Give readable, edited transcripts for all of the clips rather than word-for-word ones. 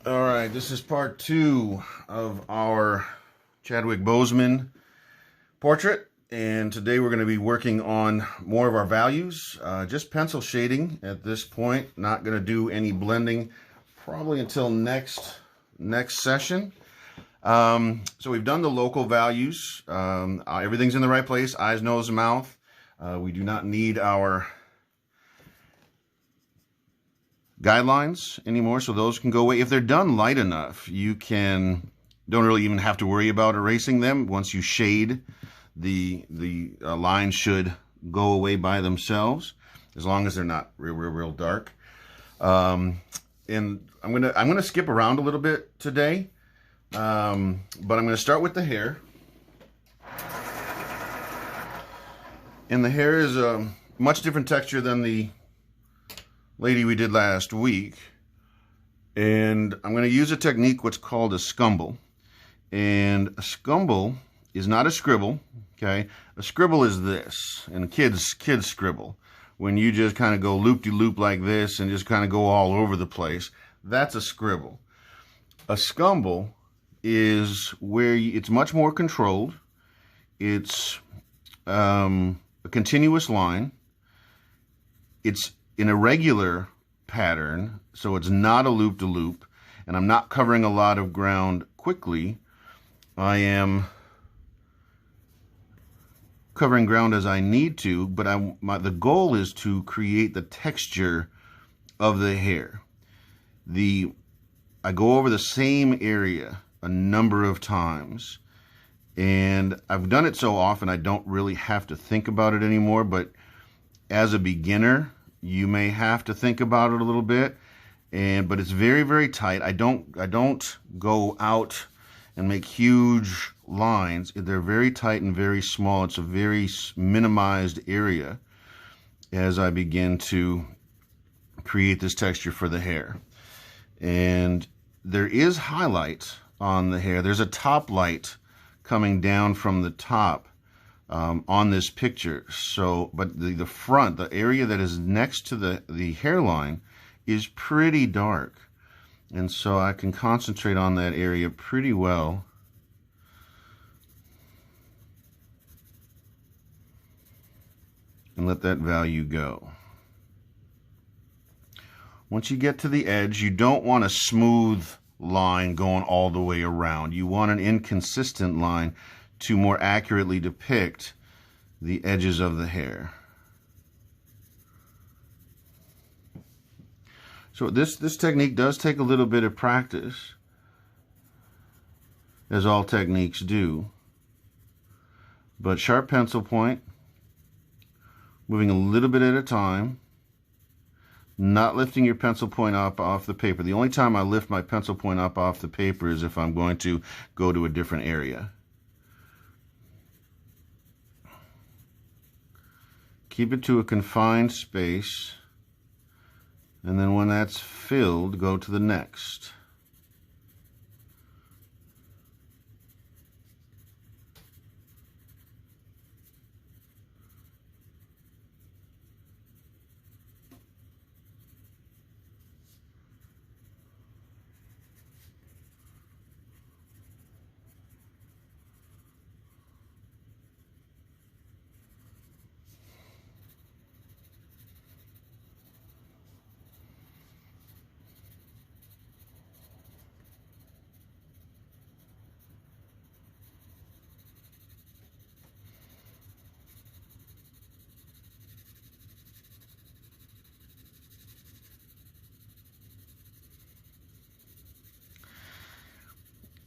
All right, this is part 2 of our Chadwick Boseman portrait, and today we're going to be working on more of our values, just pencil shading at this point. Not going to do any blending probably until next session. So we've done the local values. Everything's in the right place, eyes, nose, mouth. We do not need our guidelines anymore, so those can go away. If they're done light enough, you don't really even have to worry about erasing them. Once you shade, the lines should go away by themselves, as long as they're not real dark. And I'm gonna skip around a little bit today, but I'm gonna start with the hair. And the hair is a much different texture than the lady we did last week, and I'm going to use a technique what's called a scumble. And a scumble is not a scribble. Okay, a scribble is this, and kids scribble when you just kind of go loop-de-loop like this and just kind of go all over the place. That's a scribble. A scumble is where it's much more controlled. It's a continuous line. It's in a regular pattern, so it's not a loop-de-loop, and I'm not covering a lot of ground quickly. I am covering ground as I need to, but the goal is to create the texture of the hair. I go over the same area a number of times, and I've done it so often I don't really have to think about it anymore, but as a beginner, you may have to think about it a little bit, but it's very, very tight. I don't go out and make huge lines. They're very tight and very small. It's a very minimized area as I begin to create this texture for the hair. And there is highlight on the hair. There's a top light coming down from the top on this picture. So, but the front, the area that is next to the hairline is pretty dark. And so I can concentrate on that area pretty well. And let that value go. Once you get to the edge, you don't want a smooth line going all the way around. You want an inconsistent line to more accurately depict the edges of the hair. So this technique does take a little bit of practice, as all techniques do. But sharp pencil point, moving a little bit at a time, not lifting your pencil point up off the paper. The only time I lift my pencil point up off the paper is if I'm going to go to a different area. Keep it to a confined space, and then when that's filled, go to the next.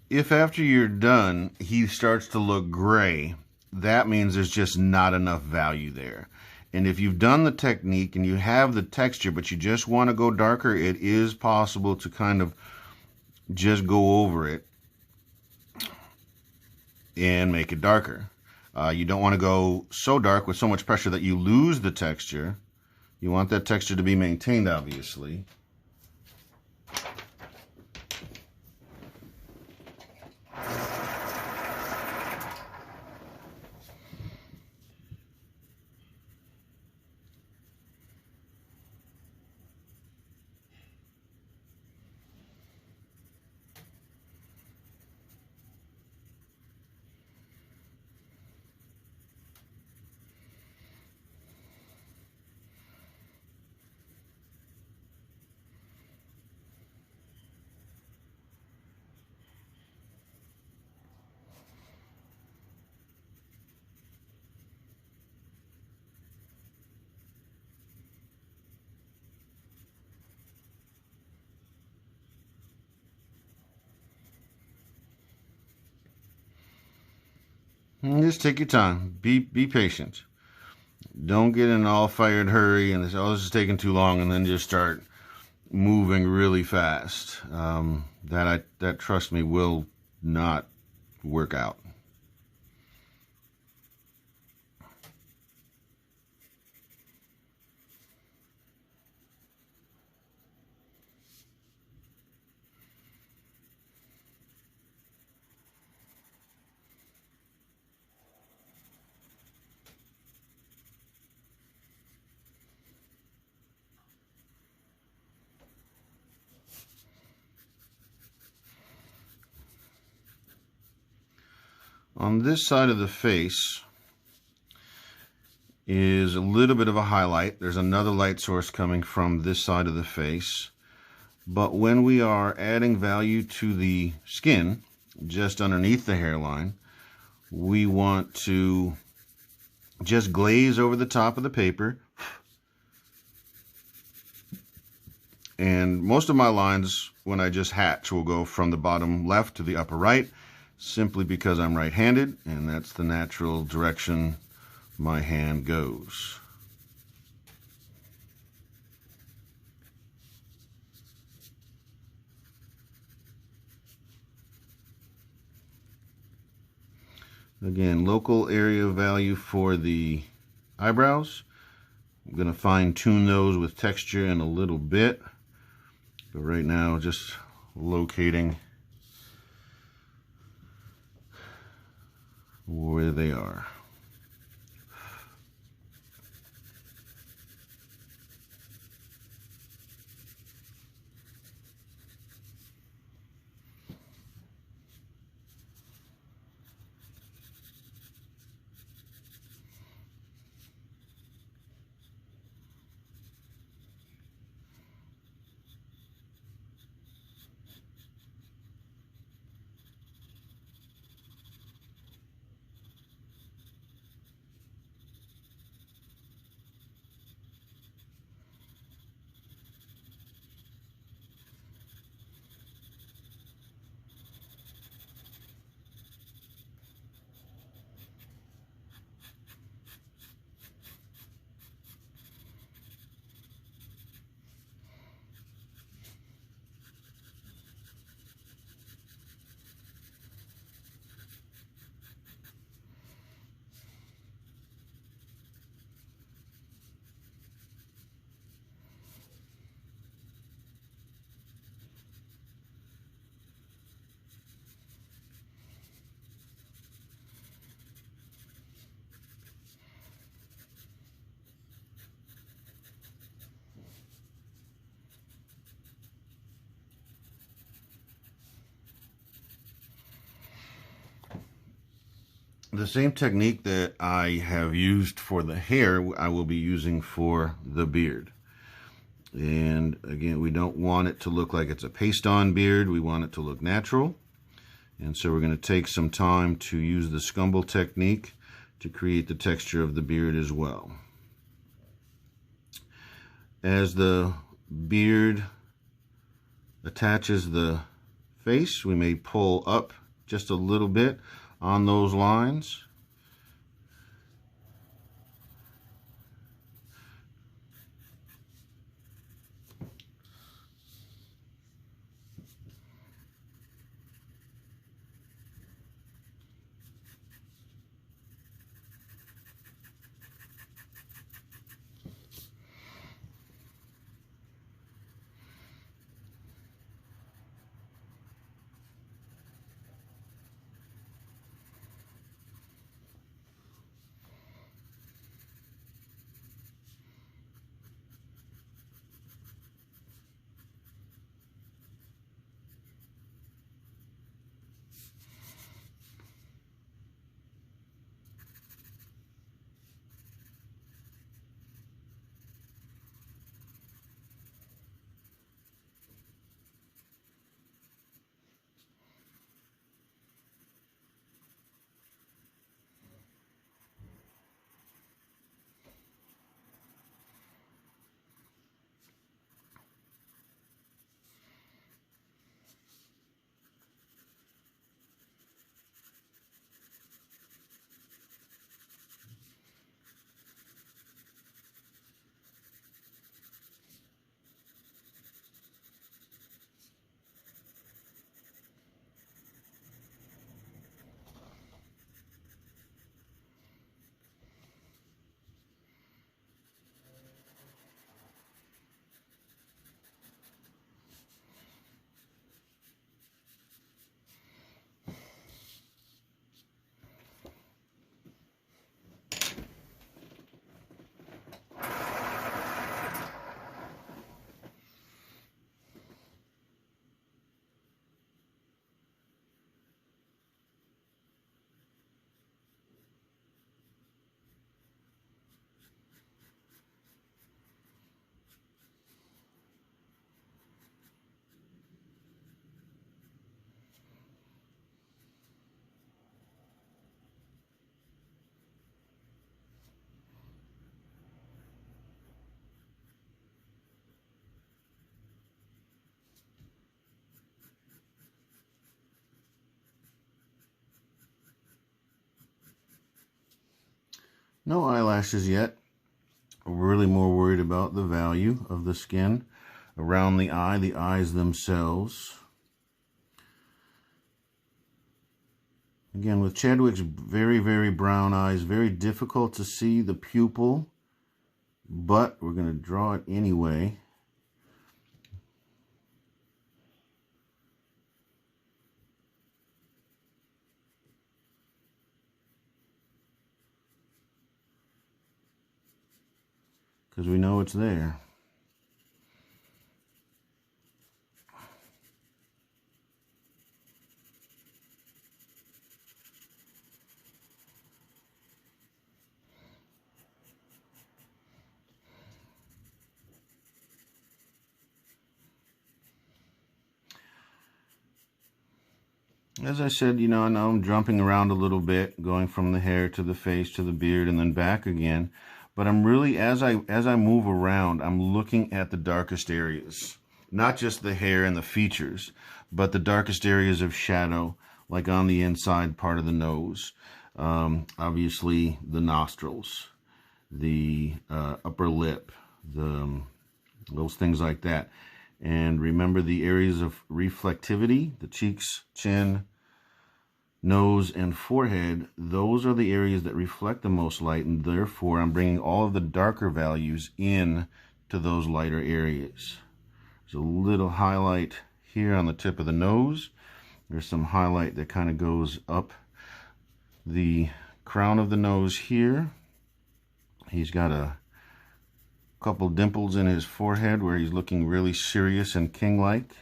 If after you're done, he starts to look gray, that means there's just not enough value there. And if you've done the technique and you have the texture, but you just want to go darker, it is possible to kind of just go over it and make it darker. You don't want to go so dark with so much pressure that you lose the texture. You want that texture to be maintained, obviously. Just take your time. Be patient. Don't get in an all-fired hurry and say, "Oh, this is taking too long," and then just start moving really fast. That trust me will not work out. On this side of the face is a little bit of a highlight. There's another light source coming from this side of the face. But when we are adding value to the skin, just underneath the hairline, we want to just glaze over the top of the paper. And most of my lines, when I just hatch, will go from the bottom left to the upper right, simply because I'm right-handed, and that's the natural direction my hand goes. Again, local area value for the eyebrows. I'm going to fine-tune those with texture in a little bit. But right now, just locating where they are. The same technique that I have used for the hair, I will be using for the beard. And again, we don't want it to look like it's a paste-on beard. We want it to look natural. And so we're going to take some time to use the scumble technique to create the texture of the beard as well. As the beard attaches the face, we may pull up just a little bit on those lines. No eyelashes yet. We're really more worried about the value of the skin around the eyes themselves. Again, with Chadwick's very, very brown eyes, very difficult to see the pupil, but we're going to draw it anyway. Because we know it's there. As I said, I know I'm jumping around a little bit, going from the hair to the face to the beard and then back again. But I'm really, as I move around, I'm looking at the darkest areas. Not just the hair and the features, but the darkest areas of shadow, like on the inside part of the nose. Obviously, the nostrils, the upper lip, those things like that. And remember the areas of reflectivity, the cheeks, chin, nose, and forehead. Those are the areas that reflect the most light, and therefore I'm bringing all of the darker values in to those lighter areas. There's a little highlight here on the tip of the nose. There's some highlight that kind of goes up the crown of the nose here. He's got a couple dimples in his forehead where he's looking really serious and king-like.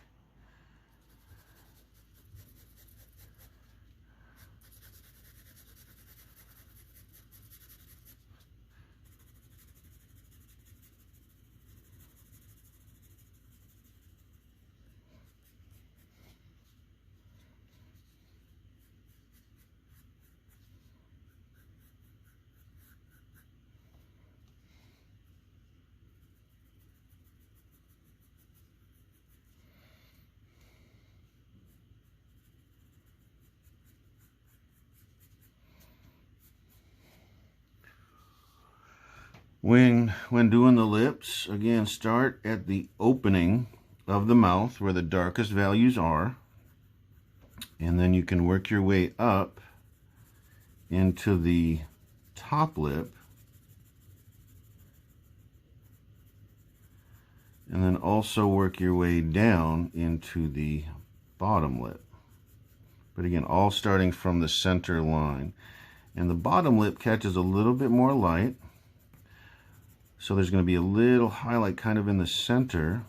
When doing the lips, again, start at the opening of the mouth where the darkest values are, and then you can work your way up into the top lip, and then also work your way down into the bottom lip. But again, all starting from the center line. And the bottom lip catches a little bit more light. So there's going to be a little highlight kind of in the center.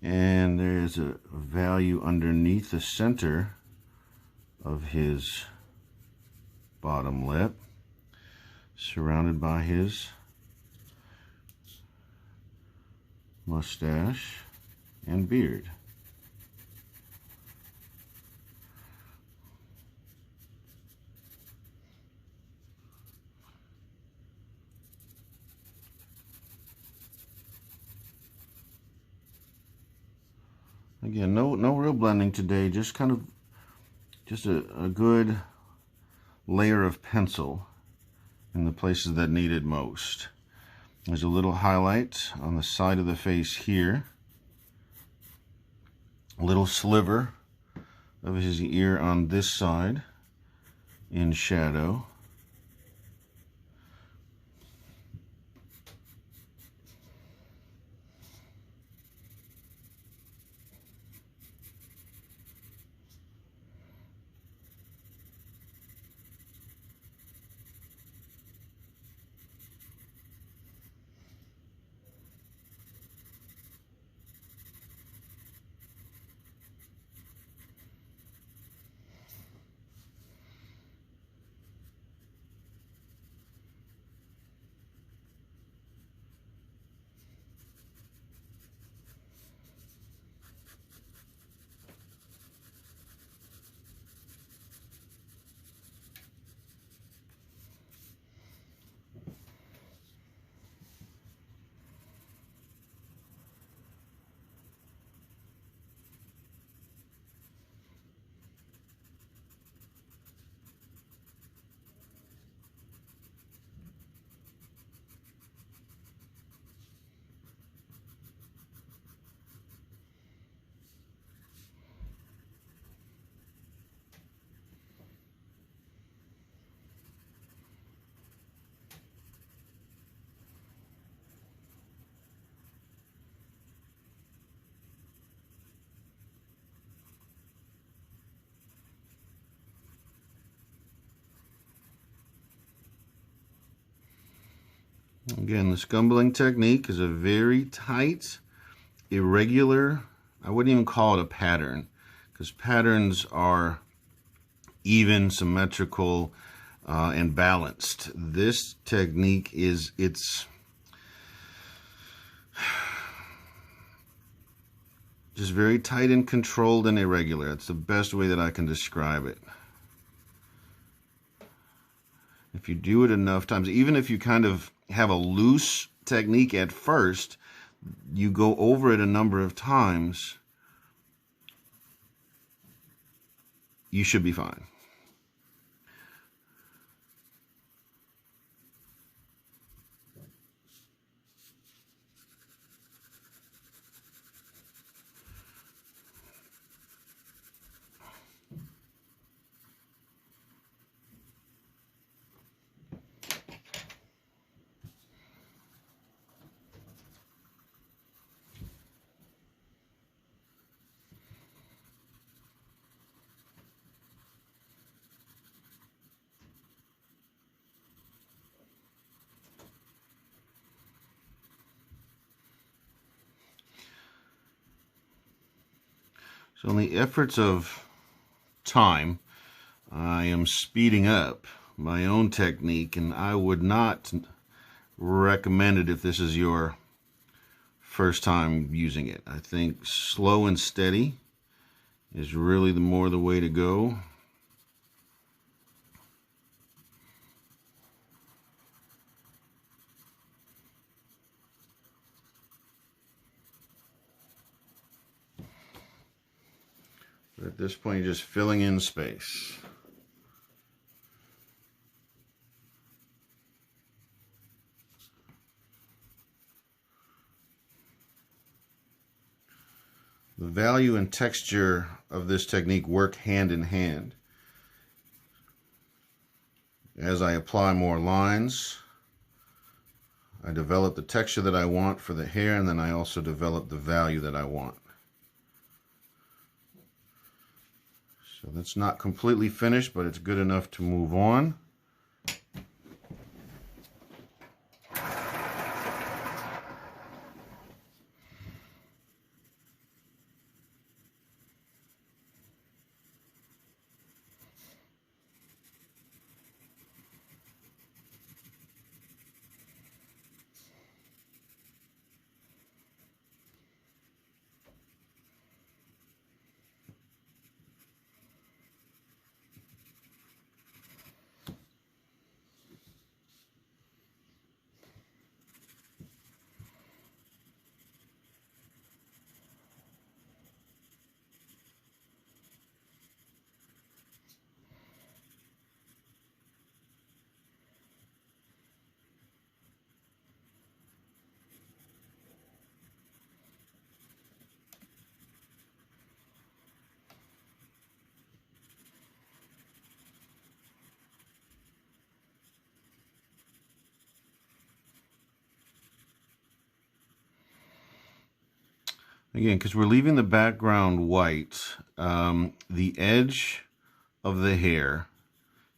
And there's a value underneath the center of his bottom lip, surrounded by his mustache and beard. Again, no real blending today, just kind of a good layer of pencil in the places that need it most. There's a little highlight on the side of the face here, a little sliver of his ear on this side in shadow. Again, the scumbling technique is a very tight, irregular, I wouldn't even call it a pattern, because patterns are even, symmetrical, and balanced. This technique it's just very tight and controlled and irregular. That's the best way that I can describe it. If you do it enough times, even if you kind of have a loose technique at first, you go over it a number of times, you should be fine. So in the efforts of time, I am speeding up my own technique, and I would not recommend it if this is your first time using it. I think slow and steady is really the way to go. But at this point, you're just filling in space. The value and texture of this technique work hand in hand. As I apply more lines, I develop the texture that I want for the hair, and then I also develop the value that I want. So that's not completely finished, but it's good enough to move on. Again, because we're leaving the background white, the edge of the hair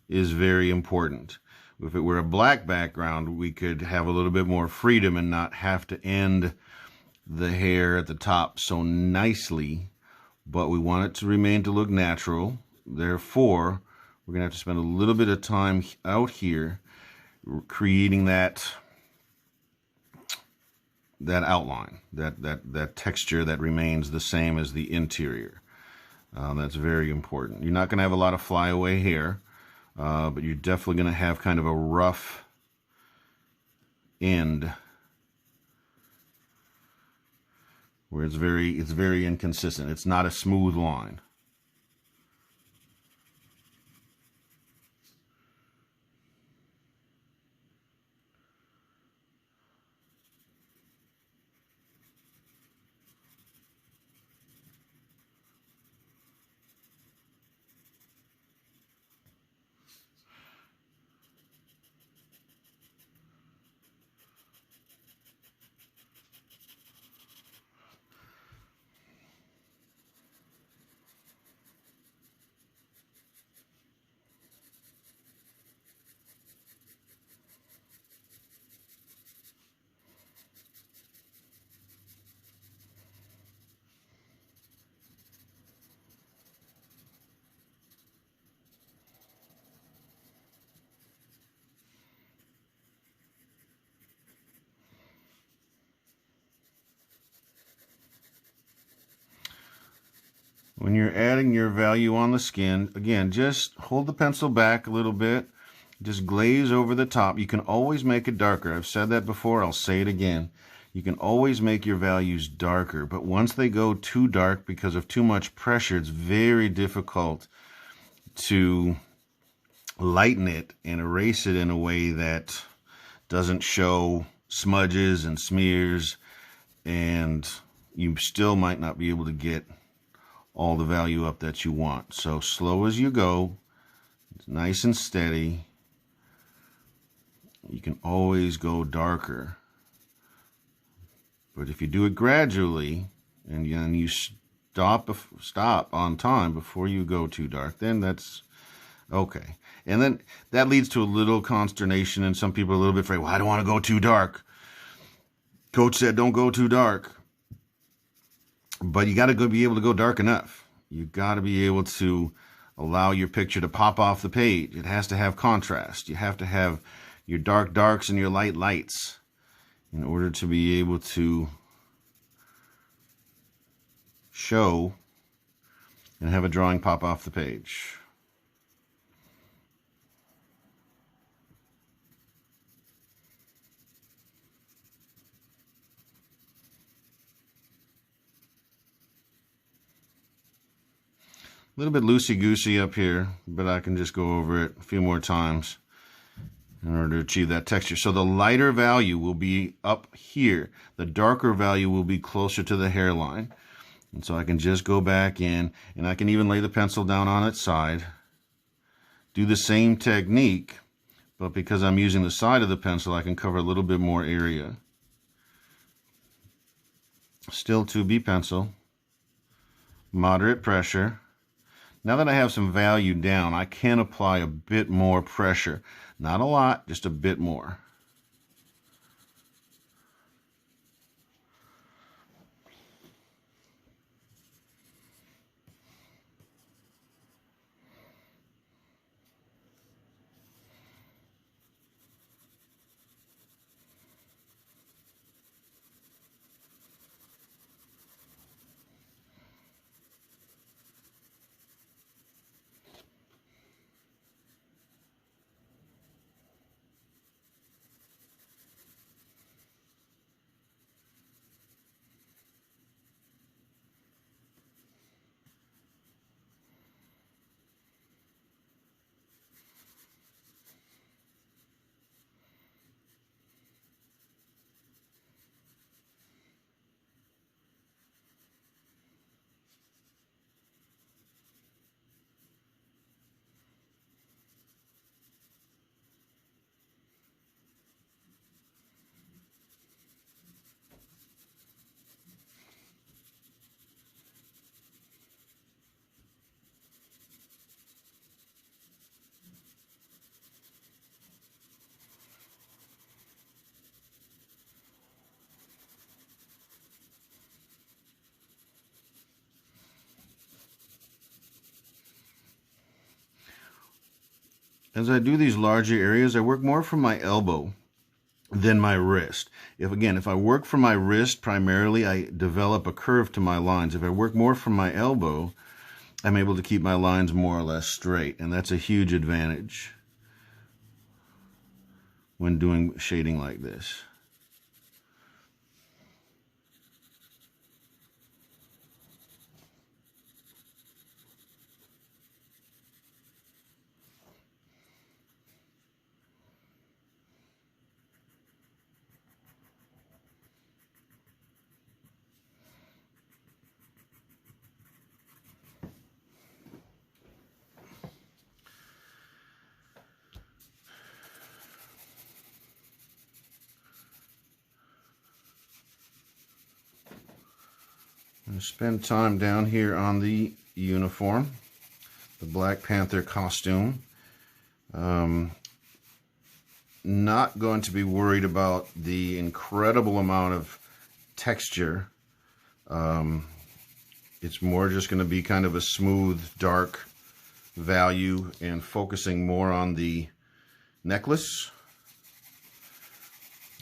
is very important. If it were a black background, we could have a little bit more freedom and not have to end the hair at the top so nicely, but we want it to remain to look natural. Therefore, we're going to have to spend a little bit of time out here creating that outline, that texture that remains the same as the interior. That's very important. You're not going to have a lot of flyaway hair, but you're definitely going to have kind of a rough end where it's very inconsistent. It's not a smooth line. When you're adding your value on the skin, again, just hold the pencil back a little bit. Just glaze over the top. You can always make it darker. I've said that before. I'll say it again. You can always make your values darker, but once they go too dark because of too much pressure, it's very difficult to lighten it and erase it in a way that doesn't show smudges and smears, and you still might not be able to get all the value up that you want. So slow as you go, nice and steady. You can always go darker. But if you do it gradually and then you stop on time before you go too dark, then that's okay. And then that leads to a little consternation, and some people are a little bit afraid, well, I don't want to go too dark. Coach said don't go too dark. But you got to be able to go dark enough. You got to be able to allow your picture to pop off the page. It has to have contrast. You have to have your dark darks and your light lights in order to be able to show and have a drawing pop off the page. A little bit loosey-goosey up here, but I can just go over it a few more times in order to achieve that texture. So the lighter value will be up here. The darker value will be closer to the hairline. And so I can just go back in, and I can even lay the pencil down on its side. Do the same technique, but because I'm using the side of the pencil, I can cover a little bit more area. Still 2B pencil. Moderate pressure. Now that I have some value down, I can apply a bit more pressure. Not a lot, just a bit more. As I do these larger areas, I work more from my elbow than my wrist. If I work from my wrist primarily, I develop a curve to my lines. If I work more from my elbow, I'm able to keep my lines more or less straight, and that's a huge advantage when doing shading like this. Spend time down here on the uniform, the Black Panther costume. Not going to be worried about the incredible amount of texture. It's more just going to be kind of a smooth, dark value and focusing more on the necklace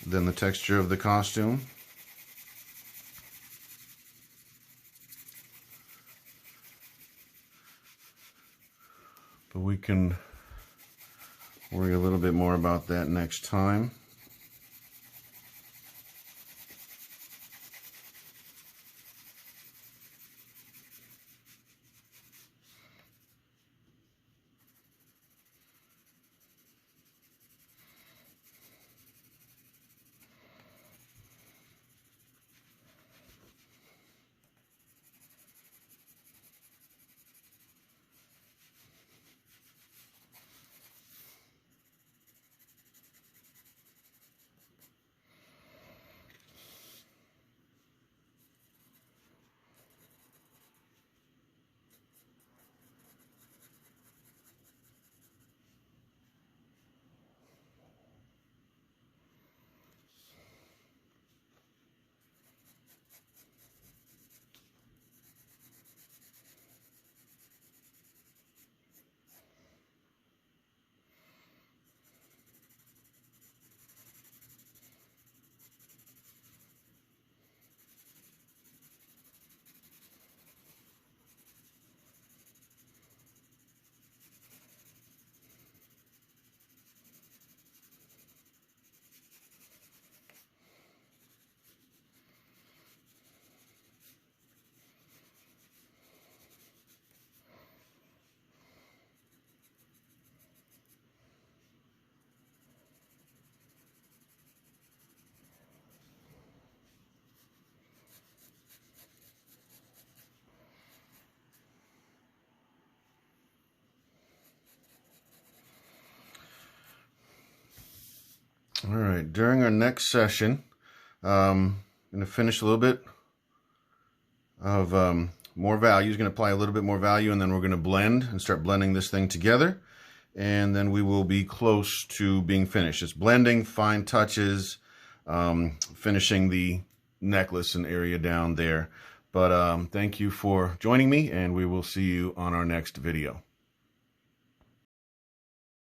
than the texture of the costume. we can worry a little bit more about that next time. All right, during our next session, I'm going to finish a little bit of more value. He's going to apply a little bit more value, and then we're going to blend and start blending this thing together. And then we will be close to being finished. It's blending, fine touches, finishing the necklace and area down there. But thank you for joining me, and we will see you on our next video.